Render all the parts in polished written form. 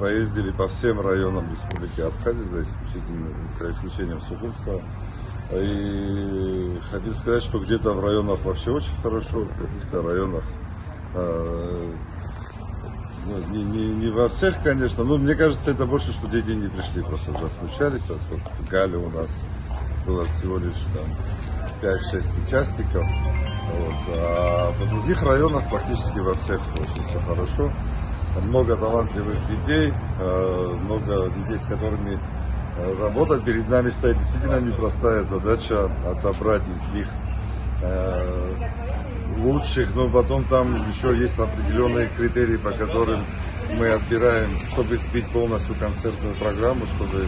поездили по всем районам Республики Абхазия, за исключением Сухумского. И хотим сказать, что где-то в районах вообще очень хорошо, в каких-то районах не во всех, конечно, но мне кажется, это больше, что дети не пришли, просто засмущались. Вот в Гале у нас было всего лишь 5-6 участников, вот. А в других районах практически во всех очень все хорошо. Много талантливых детей, много детей, с которыми работать. Перед нами стоит действительно непростая задача отобрать из них лучших, но потом там еще есть определенные критерии, по которым мы отбираем, чтобы сбить полностью концертную программу, чтобы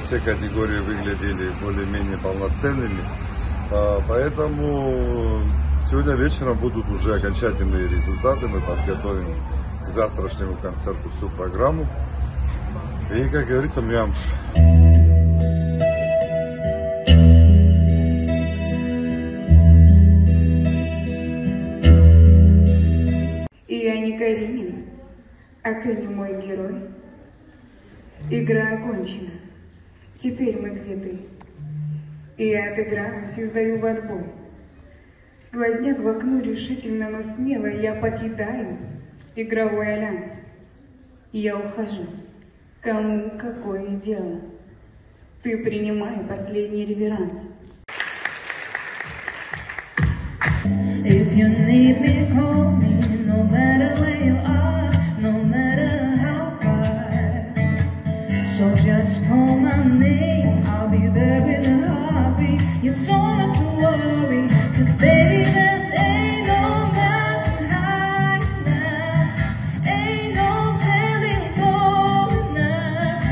все категории выглядели более-менее полноценными. Поэтому сегодня вечером будут уже окончательные результаты, мы подготовим к завтрашнему концерту всю программу. И, как говорится, мямш. Я не Каренина, а ты не мой герой. Игра окончена, теперь мы квиты. Я отыгралась и сдаю в отбой. Сквозняк в окно решительно, но смело я покидаю игровой альянс. Я ухожу, кому какое дело. Ты принимай последний реверанс. If you need me, call me, no matter where you are, no matter how far. So just call my name, I'll be there with a heartbeat. You don't have to worry, 'cause baby